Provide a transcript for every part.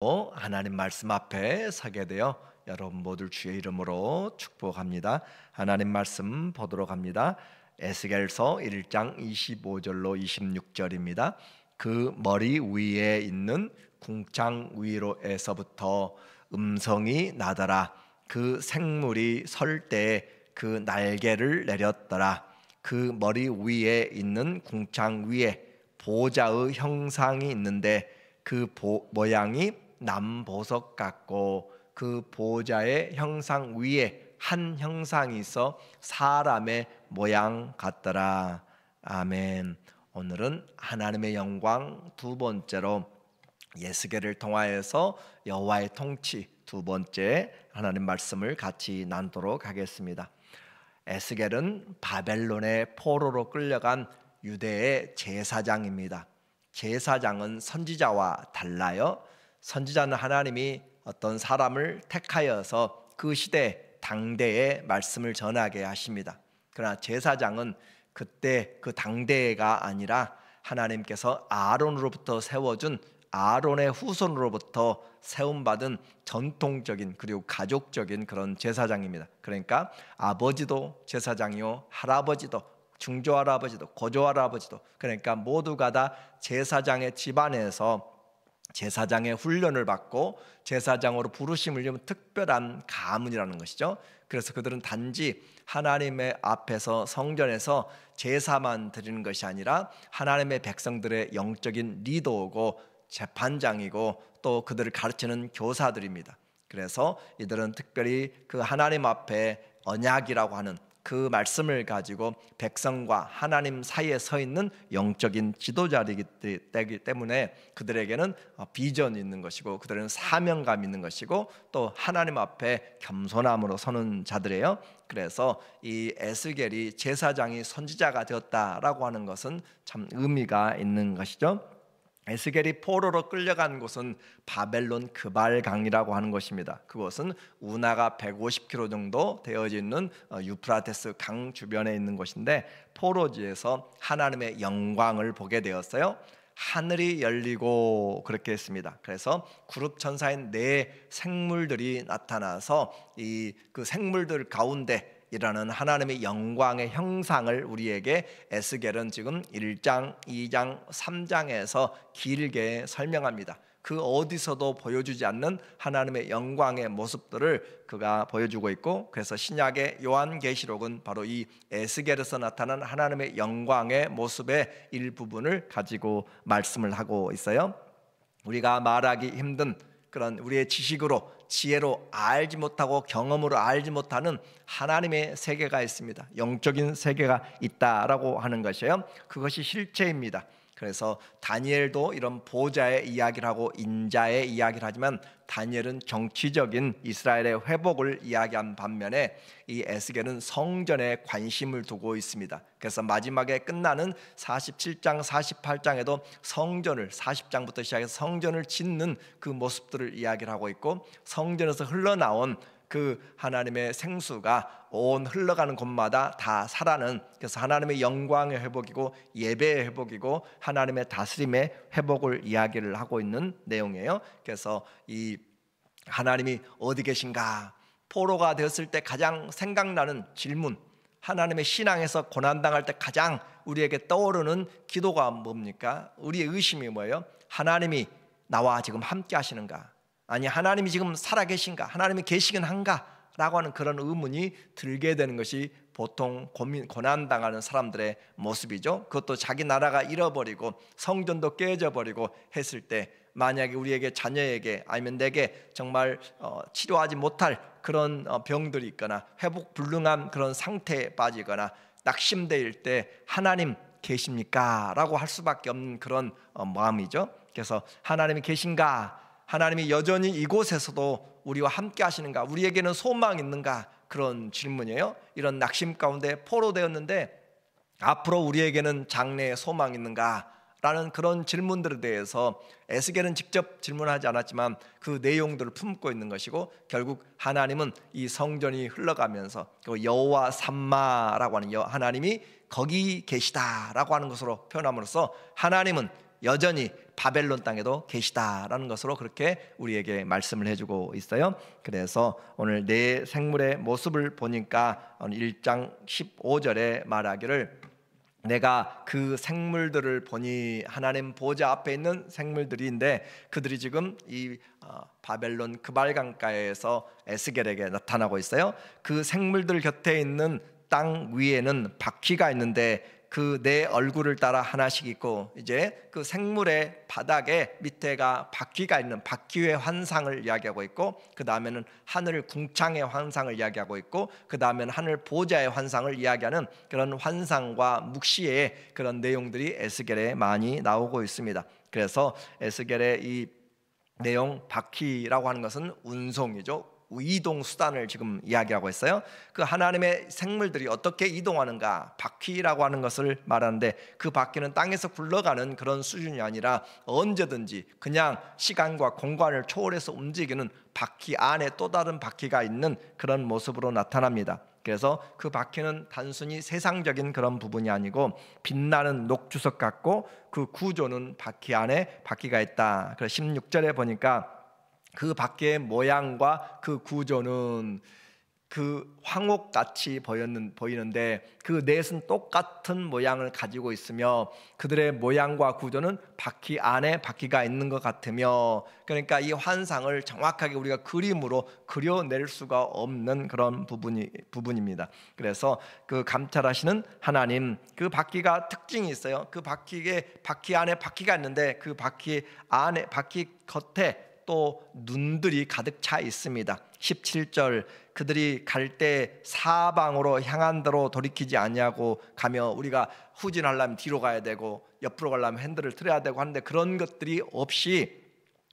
하나님 말씀 앞에 서게 되어 여러분 모두 주의 이름으로 축복합니다. 하나님 말씀 보도록 합니다. 에스겔서 1장 25절로 26절입니다. 그 머리 위에 있는 궁창 위로에서부터 음성이 나더라. 그 생물이 설 때 그 날개를 내렸더라. 그 머리 위에 있는 궁창 위에 보좌의 형상이 있는데 그 모양이 남보석 같고 그 보좌의 형상 위에 한 형상이 있어 사람의 모양 같더라. 아멘. 오늘은 하나님의 영광 두 번째로 예스겔을 통하여서 여호와의 통치 두 번째 하나님 말씀을 같이 나누도록 하겠습니다. 에스겔은 바벨론의 포로로 끌려간 유대의 제사장입니다. 제사장은 선지자와 달라요. 선지자는 하나님이 어떤 사람을 택하여서 그 시대 당대의 말씀을 전하게 하십니다. 그러나 제사장은 그때 그 당대가 아니라 하나님께서 아론으로부터 세워준 아론의 후손으로부터 세움받은 전통적인 그리고 가족적인 그런 제사장입니다. 그러니까 아버지도 제사장이요, 할아버지도, 중조할아버지도, 고조할아버지도, 그러니까 모두가 다 제사장의 집안에서 제사장의 훈련을 받고 제사장으로 부르심을 입은 특별한 가문이라는 것이죠. 그래서 그들은 단지 하나님의 앞에서 성전에서 제사만 드리는 것이 아니라 하나님의 백성들의 영적인 리더고 재판장이고 또 그들을 가르치는 교사들입니다. 그래서 이들은 특별히 그 하나님 앞에 언약이라고 하는 그 말씀을 가지고 백성과 하나님 사이에 서 있는 영적인 지도자이기 때문에 그들에게는 비전이 있는 것이고 그들은 사명감이 있는 것이고 또 하나님 앞에 겸손함으로 서는 자들이에요. 그래서 이 에스겔이 제사장이 선지자가 되었다라고 하는 것은 참 의미가 있는 것이죠. 에스겔이 포로로 끌려간 곳은 바벨론 그발강이라고 하는 것입니다. 그곳은 운하가 150km 정도 되어져 있는 유프라테스 강 주변에 있는 곳인데 포로지에서 하나님의 영광을 보게 되었어요. 하늘이 열리고 그렇게 했습니다. 그래서 그룹 천사인 네 생물들이 나타나서 그 생물들 가운데 이라는 하나님의 영광의 형상을 우리에게 에스겔은 지금 1장, 2장, 3장에서 길게 설명합니다. 그 어디서도 보여주지 않는 하나님의 영광의 모습들을 그가 보여주고 있고, 그래서 신약의 요한계시록은 바로 이 에스겔에서 나타난 하나님의 영광의 모습의 일부분을 가지고 말씀을 하고 있어요. 우리가 말하기 힘든 그런 우리의 지식으로 지혜로 알지 못하고 경험으로 알지 못하는 하나님의 세계가 있습니다. 영적인 세계가 있다라고 하는 것이에요. 그것이 실체입니다. 그래서 다니엘도 이런 보좌의 이야기를 하고 인자의 이야기를 하지만 다니엘은 정치적인 이스라엘의 회복을 이야기한 반면에 이 에스겔은 성전에 관심을 두고 있습니다. 그래서 마지막에 끝나는 47장 48장에도 성전을 40장부터 시작해서 성전을 짓는 그 모습들을 이야기를 하고 있고, 성전에서 흘러나온 그 하나님의 생수가 온 흘러가는 곳마다 다 살아는, 그래서 하나님의 영광의 회복이고 예배의 회복이고 하나님의 다스림의 회복을 이야기를 하고 있는 내용이에요. 그래서 이 하나님이 어디 계신가, 포로가 되었을 때 가장 생각나는 질문, 하나님의 신앙에서 고난당할 때 가장 우리에게 떠오르는 기도가 뭡니까? 우리의 의심이 뭐예요? 하나님이 나와 지금 함께 하시는가? 아니, 하나님이 지금 살아계신가? 하나님이 계시긴 한가? 라고 하는 그런 의문이 들게 되는 것이 보통 고난당하는 사람들의 모습이죠. 그것도 자기 나라가 잃어버리고 성전도 깨져버리고 했을 때, 만약에 우리에게 자녀에게 아니면 내게 정말 치료하지 못할 그런 병들이 있거나 회복 불능한 그런 상태에 빠지거나 낙심될 때 하나님 계십니까? 라고 할 수밖에 없는 그런 마음이죠. 그래서 하나님이 계신가? 하나님이 여전히 이곳에서도 우리와 함께 하시는가? 우리에게는 소망이 있는가? 그런 질문이에요. 이런 낙심 가운데 포로되었는데 앞으로 우리에게는 장래의 소망이 있는가? 라는 그런 질문들에 대해서 에스겔은 직접 질문하지 않았지만 그 내용들을 품고 있는 것이고, 결국 하나님은 이 성전이 흘러가면서 여호와 삼마라고 하는 하나님이 거기 계시다라고 하는 것으로 표현함으로써 하나님은 여전히 바벨론 땅에도 계시다라는 것으로 그렇게 우리에게 말씀을 해주고 있어요. 그래서 오늘 네 생물의 모습을 보니까 1장 15절에 말하기를 내가 그 생물들을 보니 하나님 보좌 앞에 있는 생물들인데 그들이 지금 이 바벨론 그발강가에서 에스겔에게 나타나고 있어요. 그 생물들 곁에 있는 땅 위에는 바퀴가 있는데 그 내 얼굴을 따라 하나씩 있고, 이제 그 생물의 바닥에 밑에가 바퀴가 있는 바퀴의 환상을 이야기하고 있고, 그 다음에는 하늘 궁창의 환상을 이야기하고 있고, 그 다음에는 하늘 보좌의 환상을 이야기하는 그런 환상과 묵시의 그런 내용들이 에스겔에 많이 나오고 있습니다. 그래서 에스겔의 이 내용, 바퀴라고 하는 것은 운송이죠. 이동 수단을 지금 이야기하고 있어요. 그 하나님의 생물들이 어떻게 이동하는가, 바퀴라고 하는 것을 말하는데, 그 바퀴는 땅에서 굴러가는 그런 수준이 아니라 언제든지 그냥 시간과 공간을 초월해서 움직이는 바퀴 안에 또 다른 바퀴가 있는 그런 모습으로 나타납니다. 그래서 그 바퀴는 단순히 세상적인 그런 부분이 아니고 빛나는 녹주석 같고, 그 구조는 바퀴 안에 바퀴가 있다. 그래서 16절에 보니까 그 바퀴의 모양과 그 구조는 그 황옥같이 보이는데 그 넷은 똑같은 모양을 가지고 있으며 그들의 모양과 구조는 바퀴 안에 바퀴가 있는 것 같으며, 그러니까 이 환상을 정확하게 우리가 그림으로 그려낼 수가 없는 그런 부분입니다. 그래서 그 감찰하시는 하나님, 그 바퀴가 특징이 있어요. 그 바퀴 안에 바퀴가 있는데 그 바퀴 안에, 바퀴 겉에 또 눈들이 가득 차 있습니다. 17절, 그들이 갈 때 사방으로 향한 대로 돌이키지 아니하고 가며, 우리가 후진하려면 뒤로 가야 되고 옆으로 가려면 핸들을 틀어야 되고 하는데 그런 것들이 없이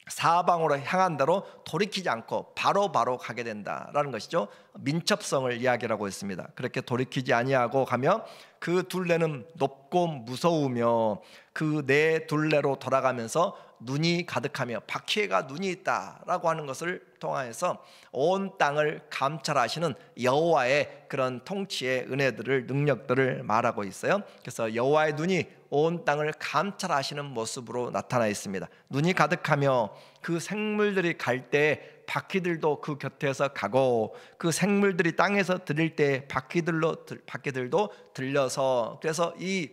사방으로 향한 대로 돌이키지 않고 바로 가게 된다라는 것이죠. 민첩성을 이야기하고 있습니다. 그렇게 돌이키지 아니하고 가며 그 둘레는 높고 무서우며 그 네 둘레로 돌아가면서 눈이 가득하며, 바퀴가 눈이 있다라고 하는 것을 통하여서 온 땅을 감찰하시는 여호와의 그런 통치의 은혜들을, 능력들을 말하고 있어요. 그래서 여호와의 눈이 온 땅을 감찰하시는 모습으로 나타나 있습니다. 눈이 가득하며 그 생물들이 갈 때 바퀴들도 그 곁에서 가고, 그 생물들이 땅에서 들릴 때 바퀴들도 들려서, 그래서 이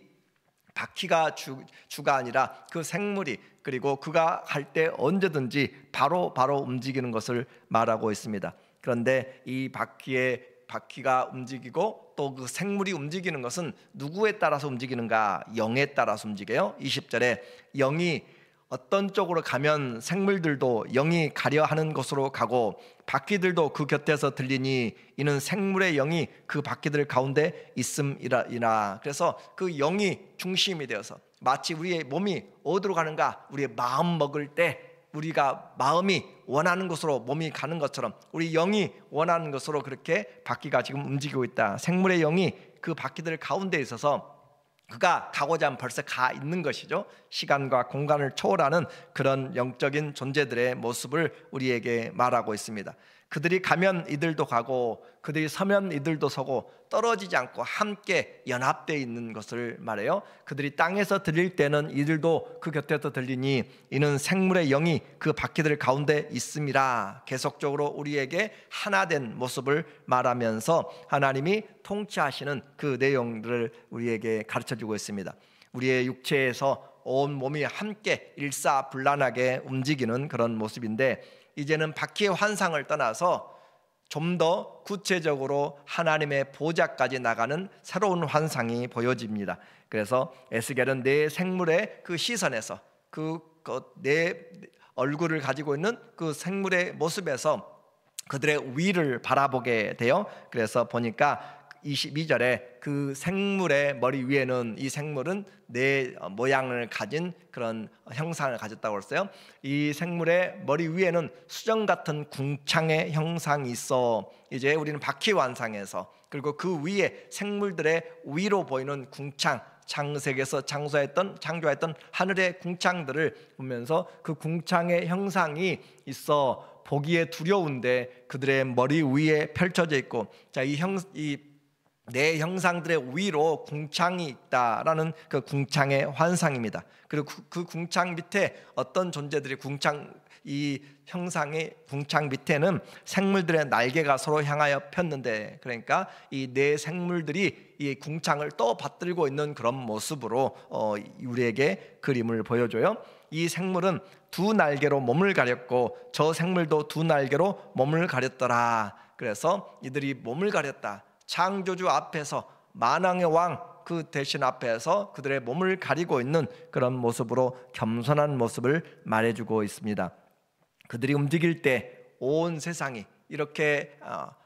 바퀴가 주가 아니라 그 생물이, 그리고 그가 갈 때 언제든지 바로 움직이는 것을 말하고 있습니다. 그런데 이 바퀴가 움직이고 또 그 생물이 움직이는 것은 누구에 따라서 움직이는가? 영에 따라서 움직여요. 20절에 영이 어떤 쪽으로 가면 생물들도 영이 가려 하는 곳으로 가고 바퀴들도 그 곁에서 들리니 이는 생물의 영이 그 바퀴들 가운데 있음이라. 그래서 그 영이 중심이 되어서 마치 우리의 몸이 어디로 가는가, 우리의 마음 먹을 때 우리가 마음이 원하는 곳으로 몸이 가는 것처럼 우리 영이 원하는 것으로 그렇게 바퀴가 지금 움직이고 있다. 생물의 영이 그 바퀴들 가운데 있어서 그가 가고자 하면 벌써 가 있는 것이죠. 시간과 공간을 초월하는 그런 영적인 존재들의 모습을 우리에게 말하고 있습니다. 그들이 가면 이들도 가고 그들이 서면 이들도 서고 떨어지지 않고 함께 연합되어 있는 것을 말해요. 그들이 땅에서 들릴 때는 이들도 그 곁에서 들리니 이는 생물의 영이 그 바퀴들 가운데 있음이라. 계속적으로 우리에게 하나된 모습을 말하면서 하나님이 통치하시는 그 내용들을 우리에게 가르쳐주고 있습니다. 우리의 육체에서 온 몸이 함께 일사불란하게 움직이는 그런 모습인데, 이제는 바퀴의 환상을 떠나서 좀 더 구체적으로 하나님의 보좌까지 나가는 새로운 환상이 보여집니다. 그래서 에스겔은 네 생물의 그 시선에서 네 얼굴을 가지고 있는 그 생물의 모습에서 그들의 위를 바라보게 돼요. 그래서 보니까 22절에 그 생물의 머리 위에는, 이 생물은 네 모양을 가진 그런 형상을 가졌다고 했어요. 이 생물의 머리 위에는 수정 같은 궁창의 형상이 있어. 이제 우리는 바퀴 환상에서, 그리고 그 위에 생물들의 위로 보이는 궁창, 창세기에서 창조했던 하늘의 궁창들을 보면서 그 궁창의 형상이 있어 보기에 두려운데 그들의 머리 위에 펼쳐져 있고, 자, 이 내 형상들의 위로 궁창이 있다라는 그 궁창의 환상입니다. 그리고 그 궁창 밑에 어떤 존재들이 이 형상의 궁창 밑에는 생물들의 날개가 서로 향하여 폈는데, 그러니까 이 네 생물들이 이 궁창을 떠받들고 있는 그런 모습으로 우리에게 그림을 보여줘요. 이 생물은 두 날개로 몸을 가렸고 저 생물도 두 날개로 몸을 가렸더라. 그래서 이들이 몸을 가렸다. 창조주 앞에서, 만왕의 왕 그 대신 앞에서 그들의 몸을 가리고 있는 그런 모습으로 겸손한 모습을 말해주고 있습니다. 그들이 움직일 때 온 세상이 이렇게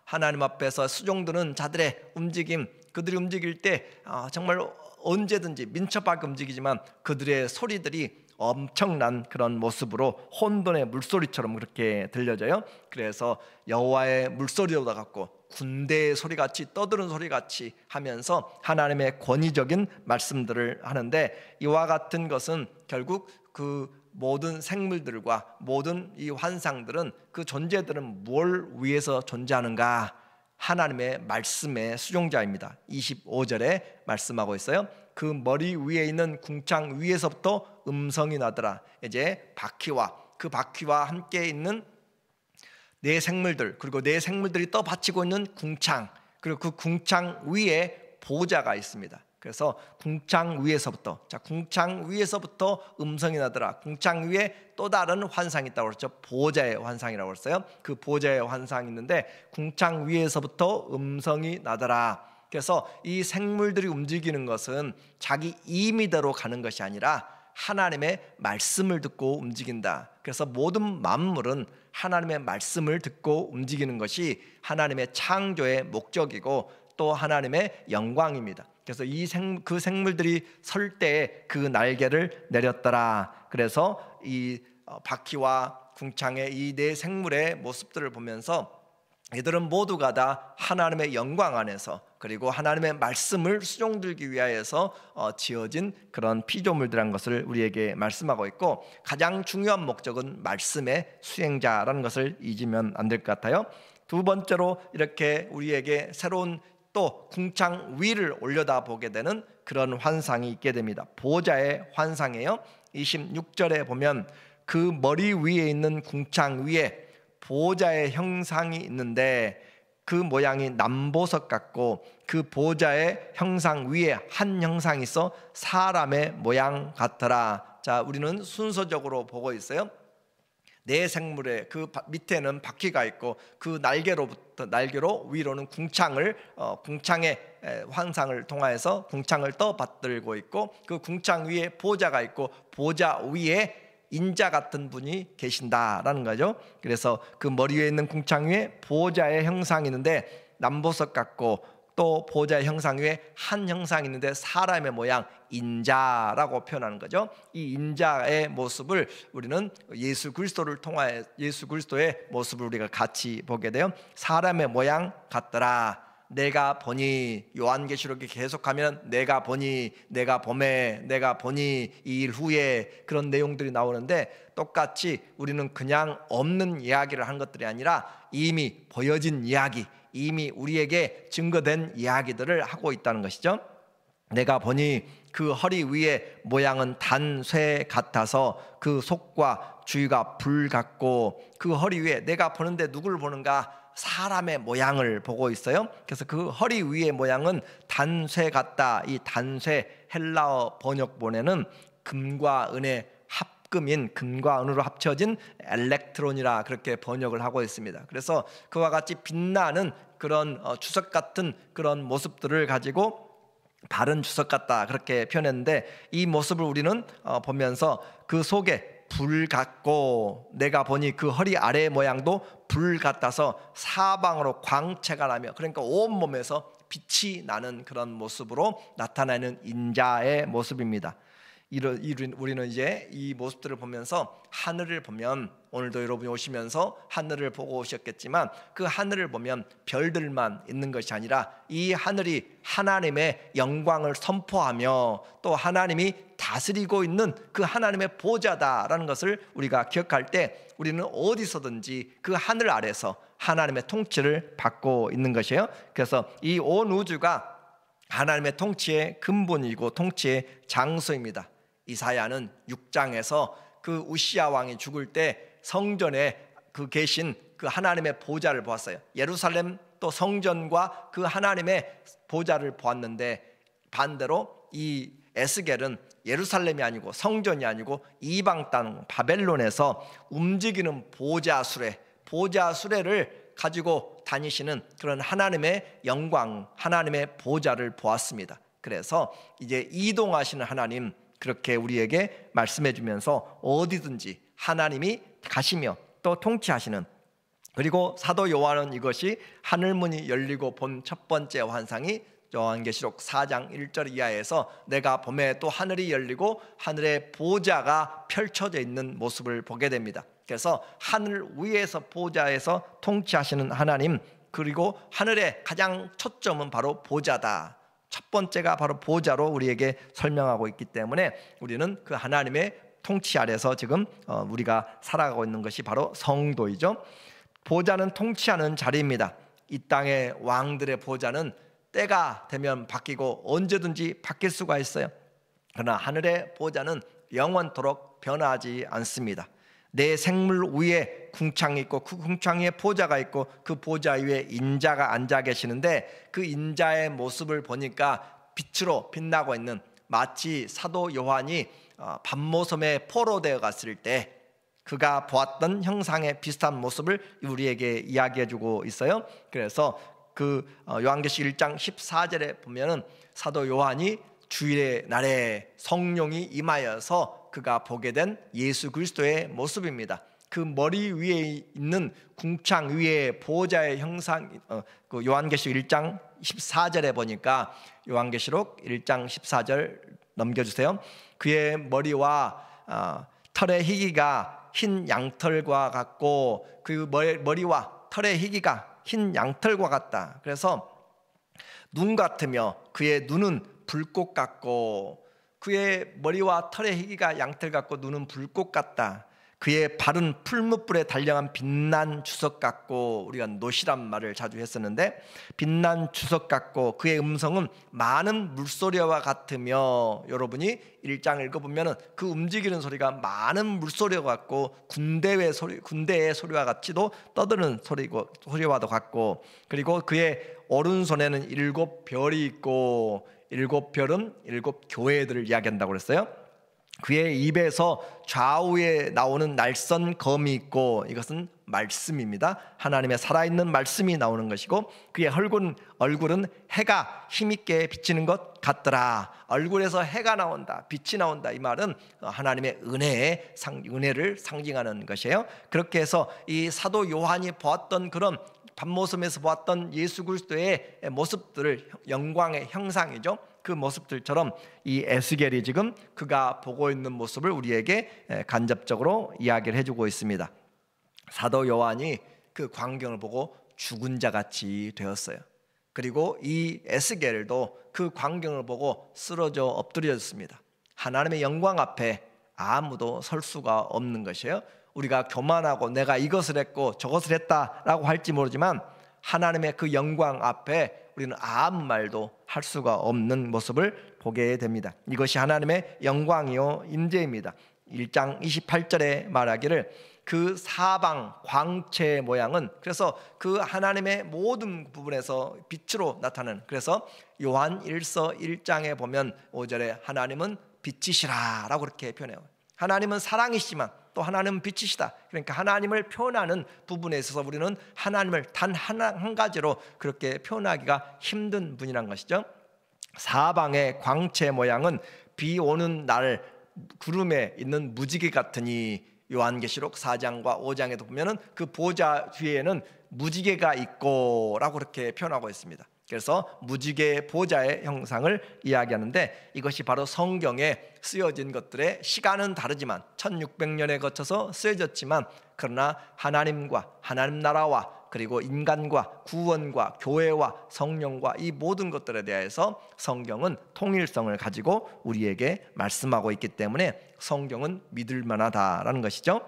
하나님 앞에서 수종드는 자들의 움직임, 그들이 움직일 때 정말 언제든지 민첩하게 움직이지만 그들의 소리들이 엄청난 그런 모습으로 혼돈의 물소리처럼 그렇게 들려져요. 그래서 여호와의 물소리보다 같고 군대의 소리같이 떠드는 소리같이 하면서 하나님의 권위적인 말씀들을 하는데, 이와 같은 것은 결국 그 모든 생물들과 모든 이 환상들은, 그 존재들은 뭘 위해서 존재하는가? 하나님의 말씀의 수종자입니다. 25절에 말씀하고 있어요. 그 머리 위에 있는 궁창 위에서부터 음성이 나더라. 이제 바퀴와 그 바퀴와 함께 있는 네 생물들, 그리고 네 생물들이 떠받치고 있는 궁창, 그리고 그 궁창 위에 보좌가 있습니다. 그래서 궁창 위에서부터 음성이 나더라. 궁창 위에 또 다른 환상이 있다고 그랬죠. 보좌의 환상이라고 했어요. 그 보좌의 환상이 있는데 궁창 위에서부터 음성이 나더라. 그래서 이 생물들이 움직이는 것은 자기 임의대로 가는 것이 아니라 하나님의 말씀을 듣고 움직인다. 그래서 모든 만물은 하나님의 말씀을 듣고 움직이는 것이 하나님의 창조의 목적이고 또 하나님의 영광입니다. 그래서 그 생물들이 설 때에 그 날개를 내렸더라. 그래서 이 바퀴와 궁창의 이 네 생물의 모습들을 보면서 이들은 모두가 다 하나님의 영광 안에서, 그리고 하나님의 말씀을 수종들기 위하여서 지어진 그런 피조물들한 것을 우리에게 말씀하고 있고, 가장 중요한 목적은 말씀의 수행자라는 것을 잊으면 안 될 것 같아요. 두 번째로 이렇게 우리에게 새로운 또 궁창 위를 올려다 보게 되는 그런 환상이 있게 됩니다. 보좌의 환상이에요. 26절에 보면 그 머리 위에 있는 궁창 위에 보좌의 형상이 있는데 그 모양이 남보석 같고 그 보좌의 형상 위에 한 형상이 있어 사람의 모양 같더라. 자, 우리는 순서적으로 보고 있어요. 네 생물의 그 밑에는 바퀴가 있고 그 날개로 위로는 궁창의 환상을 통하여서 궁창을 떠받들고 있고, 그 궁창 위에 보좌가 있고 보좌 위에 인자 같은 분이 계신다라는 거죠. 그래서 그 머리 위에 있는 궁창 위에 보좌의 형상이 있는데 남보석 같고, 또 보좌의 형상 위에 한 형상이 있는데 사람의 모양, 인자라고 표현하는 거죠. 이 인자의 모습을 우리는 예수 그리스도의 모습을 우리가 같이 보게 돼요. 사람의 모양 같더라. 내가 보니, 요한계시록에 계속하면 내가 보니, 내가 봄에, 내가 보니, 이 일 후에 그런 내용들이 나오는데, 똑같이 우리는 그냥 없는 이야기를 한 것들이 아니라 이미 보여진 이야기, 이미 우리에게 증거된 이야기들을 하고 있다는 것이죠. 내가 보니 그 허리 위에 모양은 단쇠 같아서 그 속과 주위가 불 같고, 그 허리 위에, 내가 보는데 누구를 보는가? 사람의 모양을 보고 있어요. 그래서 그 허리 위의 모양은 단쇠 같다. 이 단쇠 헬라어 번역본에는 금과 은의 합금인, 금과 은으로 합쳐진 엘렉트론이라 그렇게 번역을 하고 있습니다. 그래서 그와 같이 빛나는 그런 주석 같은 그런 모습들을 가지고 바른 주석 같다 그렇게 표현했는데, 이 모습을 우리는 보면서 그 속에 불 같고, 내가 보니 그 허리 아래 모양도 불 같아서 사방으로 광채가 나며, 그러니까 온몸에서 빛이 나는 그런 모습으로 나타나는 인자의 모습입니다. 우리는 이제 이 모습들을 보면서 하늘을 보면, 오늘도 여러분이 오시면서 하늘을 보고 오셨겠지만 그 하늘을 보면 별들만 있는 것이 아니라 이 하늘이 하나님의 영광을 선포하며 또 하나님이 다스리고 있는 그 하나님의 보좌다라는 것을 우리가 기억할 때 우리는 어디서든지 그 하늘 아래서 하나님의 통치를 받고 있는 것이에요. 그래서 이 온 우주가 하나님의 통치의 근본이고 통치의 장소입니다. 이사야는 6장에서 그 우시야 왕이 죽을 때 성전에 그 계신 그 하나님의 보좌를 보았어요. 예루살렘 또 성전과 그 하나님의 보좌를 보았는데, 반대로 이 에스겔은 예루살렘이 아니고 성전이 아니고 이방 땅 바벨론에서 움직이는 보좌 수레를 가지고 다니시는 그런 하나님의 영광, 하나님의 보좌를 보았습니다. 그래서 이제 이동하시는 하나님, 그렇게 우리에게 말씀해 주면서 어디든지 하나님이 가시며 또 통치하시는, 그리고 사도 요한은 이것이 하늘문이 열리고 본 첫 번째 환상이 요한계시록 4장 1절 이하에서 내가 봄에 또 하늘이 열리고 하늘의 보좌가 펼쳐져 있는 모습을 보게 됩니다. 그래서 하늘 위에서 보좌에서 통치하시는 하나님, 그리고 하늘의 가장 초점은 바로 보좌다. 첫 번째가 바로 보좌로 우리에게 설명하고 있기 때문에 우리는 그 하나님의 통치 아래서 지금 우리가 살아가고 있는 것이 바로 성도이죠. 보좌는 통치하는 자리입니다. 이 땅의 왕들의 보좌는 때가 되면 바뀌고 언제든지 바뀔 수가 있어요. 그러나 하늘의 보좌는 영원토록 변하지 않습니다. 내 생물 위에 궁창이 있고 그 궁창 위에 보좌가 있고 그 보좌 위에 인자가 앉아 계시는데, 그 인자의 모습을 보니까 빛으로 빛나고 있는, 마치 사도 요한이 밤모섬에 포로되어 갔을 때 그가 보았던 형상의 비슷한 모습을 우리에게 이야기해주고 있어요. 그래서 그 요한계시 1장 14절에 보면은 사도 요한이 주일의 날에 성령이 임하여서 그가 보게 된 예수 그리스도의 모습입니다. 그 머리 위에 있는 궁창 위에 보좌의 형상, 그 요한계시록 1장 14절에 보니까, 요한계시록 1장 14절 넘겨주세요. 그의 머리와 털의 희기가 흰 양털과 같고 그 머리와 털의 희기가 흰 양털과 같다. 그래서 눈 같으며 그의 눈은 불꽃 같고, 그의 머리와 털의 희기가 양털 같고 눈은 불꽃 같다. 그의 발은 풀무불에 단련한 빛난 주석 같고, 우리가 노시란 말을 자주 했었는데 빛난 주석 같고, 그의 음성은 많은 물소리와 같으며, 여러분이 1장 읽어보면 그 움직이는 소리가 많은 물소리와 같고 군대의 소리와 같이도 떠드는 소리와도 같고, 그리고 그의 오른손에는 7별이 있고, 7별은 7교회들을 이야기한다고 그랬어요. 그의 입에서 좌우에 나오는 날선 검이 있고, 이것은 말씀입니다. 하나님의 살아있는 말씀이 나오는 것이고, 그의 얼굴은 해가 힘있게 비치는 것 같더라. 얼굴에서 해가 나온다, 빛이 나온다. 이 말은 하나님의 은혜를 상징하는 것이에요. 그렇게 해서 이 사도 요한이 보았던 그런 밤모섬에서 보았던 예수 그리스도의 모습들을, 영광의 형상이죠. 그 모습들처럼 이 에스겔이 지금 그가 보고 있는 모습을 우리에게 간접적으로 이야기를 해주고 있습니다. 사도 요한이 그 광경을 보고 죽은 자 같이 되었어요. 그리고 이 에스겔도 그 광경을 보고 쓰러져 엎드려졌습니다. 하나님의 영광 앞에 아무도 설 수가 없는 것이에요. 우리가 교만하고 내가 이것을 했고 저것을 했다라고 할지 모르지만 하나님의 그 영광 앞에 우리는 아무 말도 할 수가 없는 모습을 보게 됩니다. 이것이 하나님의 영광이요 임재입니다. 1장 28절에 말하기를 그 사방 광채 모양은, 그래서 그 하나님의 모든 부분에서 빛으로 나타나는, 그래서 요한 1서 1장에 보면 5절에 하나님은 빛이시라 라고 그렇게 표현해요. 하나님은 사랑이시지만 또 하나님은 빛이시다. 그러니까 하나님을 표현하는 부분에 있어서 우리는 하나님을 단 한 가지로 그렇게 표현하기가 힘든 분이란 것이죠. 사방의 광채 모양은 비 오는 날 구름에 있는 무지개 같으니, 요한계시록 4장과 5장에도 보면은 그 보좌 뒤에는 무지개가 있고 라고 그렇게 표현하고 있습니다. 그래서 무지개 보좌의 형상을 이야기하는데, 이것이 바로 성경에 쓰여진 것들의 시간은 다르지만 1600년에 거쳐서 쓰여졌지만, 그러나 하나님과 하나님 나라와 그리고 인간과 구원과 교회와 성령과 이 모든 것들에 대해서 성경은 통일성을 가지고 우리에게 말씀하고 있기 때문에 성경은 믿을 만하다라는 것이죠.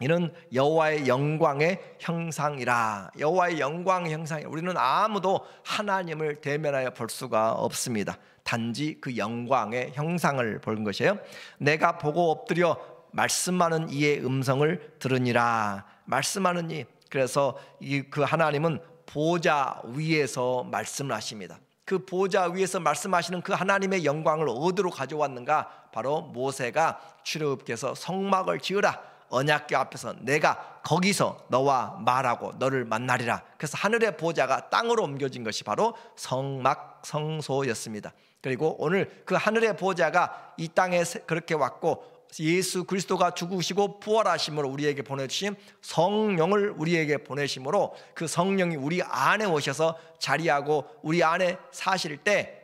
이는 여호와의 영광의 형상이라. 여호와의 영광의 형상이라. 우리는 아무도 하나님을 대면하여 볼 수가 없습니다. 단지 그 영광의 형상을 보는 것이에요. 내가 보고 엎드려 말씀하는 이의 음성을 들으니라. 말씀하는 이, 그래서 그 하나님은 보좌 위에서 말씀을 하십니다. 그 보좌 위에서 말씀하시는 그 하나님의 영광을 어디로 가져왔는가? 바로 모세가 출애굽께서 성막을 지으라, 언약궤 앞에서 내가 거기서 너와 말하고 너를 만나리라. 그래서 하늘의 보좌가 땅으로 옮겨진 것이 바로 성막 성소였습니다. 그리고 오늘 그 하늘의 보좌가 이 땅에 그렇게 왔고, 예수 그리스도가 죽으시고 부활하심으로 우리에게 보내주신 성령을 우리에게 보내심으로 그 성령이 우리 안에 오셔서 자리하고 우리 안에 사실 때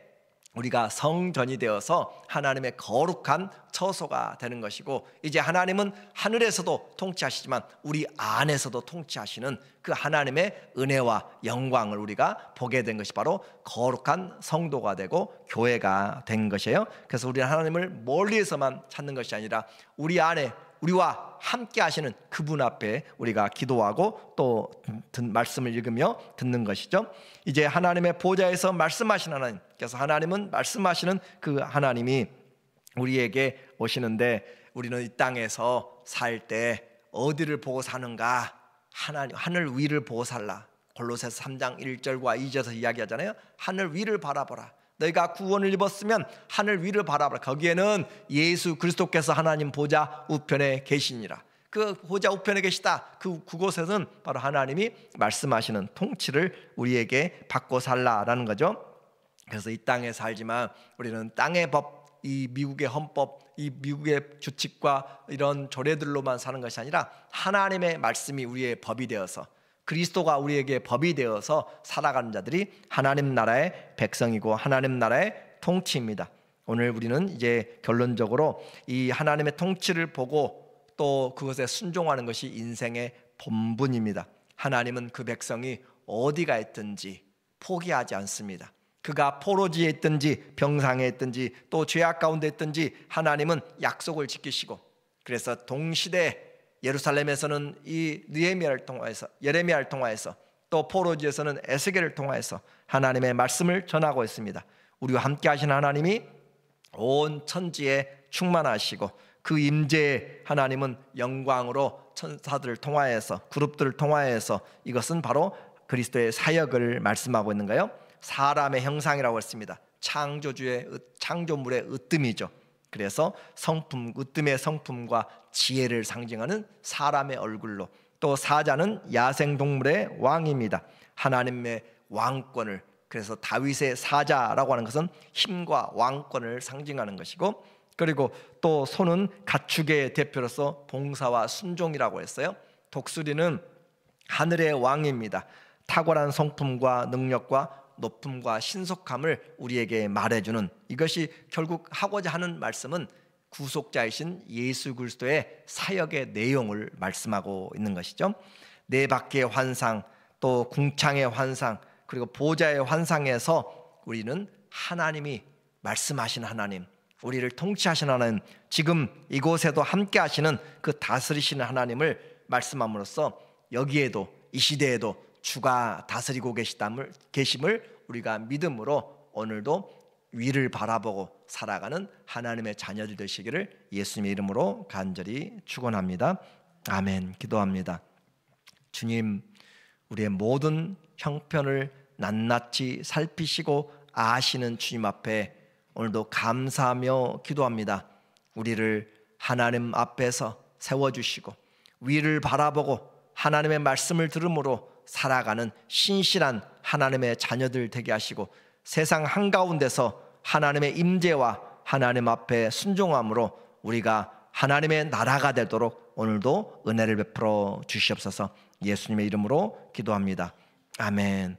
우리가 성전이 되어서 하나님의 거룩한 처소가 되는 것이고, 이제 하나님은 하늘에서도 통치하시지만 우리 안에서도 통치하시는 그 하나님의 은혜와 영광을 우리가 보게 된 것이 바로 거룩한 성도가 되고 교회가 된 것이에요. 그래서 우리는 하나님을 멀리에서만 찾는 것이 아니라 우리 안에 우리와 함께 하시는 그분 앞에 우리가 기도하고 또 말씀을 읽으며 듣는 것이죠. 이제 하나님의 보좌에서 말씀하시는 하나님, 그래서 하나님은 말씀하시는 그 하나님이 우리에게 오시는데, 우리는 이 땅에서 살 때 어디를 보고 사는가? 하늘 위를 보고 살라. 골로새서 3장 1절과 2절에서 이야기하잖아요. 하늘 위를 바라보라. 너희가 구원을 입었으면 하늘 위를 바라보라. 거기에는 예수 그리스도께서 하나님 보좌 우편에 계시니라. 그 보좌 우편에 계시다. 그곳에서는 바로 하나님이 말씀하시는 통치를 우리에게 받고 살라라는 거죠. 그래서 이 땅에 살지만 우리는 땅의 법, 이 미국의 헌법, 이 미국의 규칙과 이런 조례들로만 사는 것이 아니라 하나님의 말씀이 우리의 법이 되어서, 그리스도가 우리에게 법이 되어서 살아가는 자들이 하나님 나라의 백성이고 하나님 나라의 통치입니다. 오늘 우리는 이제 결론적으로 이 하나님의 통치를 보고 또 그것에 순종하는 것이 인생의 본분입니다. 하나님은 그 백성이 어디가 있든지 포기하지 않습니다. 그가 포로지에 있든지 병상에 있든지 또 죄악 가운데 있든지 하나님은 약속을 지키시고, 그래서 동시대 예루살렘에서는 이 예레미야를 통하여서 또 포로지에서는 에스겔을 통하여서 하나님의 말씀을 전하고 있습니다. 우리와 함께 하신 하나님이 온 천지에 충만하시고, 그 임재의 하나님은 영광으로 천사들을 통하여서, 그룹들을 통하여서, 이것은 바로 그리스도의 사역을 말씀하고 있는가요? 사람의 형상이라고 했습니다. 창조물의 으뜸이죠. 그래서 으뜸의 성품과 지혜를 상징하는 사람의 얼굴로, 또 사자는 야생동물의 왕입니다. 하나님의 왕권을, 그래서 다윗의 사자라고 하는 것은 힘과 왕권을 상징하는 것이고, 그리고 또 소는 가축의 대표로서 봉사와 순종이라고 했어요. 독수리는 하늘의 왕입니다. 탁월한 성품과 능력과 높음과 신속함을 우리에게 말해주는, 이것이 결국 하고자 하는 말씀은 구속자이신 예수 그리스도의 사역의 내용을 말씀하고 있는 것이죠. 네 바퀴의 환상, 또 궁창의 환상, 그리고 보좌의 환상에서 우리는 하나님이 말씀하신 하나님, 우리를 통치하신 하나님, 지금 이곳에도 함께 하시는 그 다스리시는 하나님을 말씀함으로써 여기에도 이 시대에도 주가 다스리고 계심을 우리가 믿음으로 오늘도 위를 바라보고 살아가는 하나님의 자녀들 되시기를 예수님의 이름으로 간절히 축원합니다. 아멘. 기도합니다. 주님, 우리의 모든 형편을 낱낱이 살피시고 아시는 주님 앞에 오늘도 감사하며 기도합니다. 우리를 하나님 앞에서 세워주시고 위를 바라보고 하나님의 말씀을 들음으로 살아가는 신실한 하나님의 자녀들 되게 하시고, 세상 한가운데서 하나님의 임재와 하나님 앞에 순종함으로 우리가 하나님의 나라가 되도록 오늘도 은혜를 베풀어 주시옵소서. 예수님의 이름으로 기도합니다. 아멘.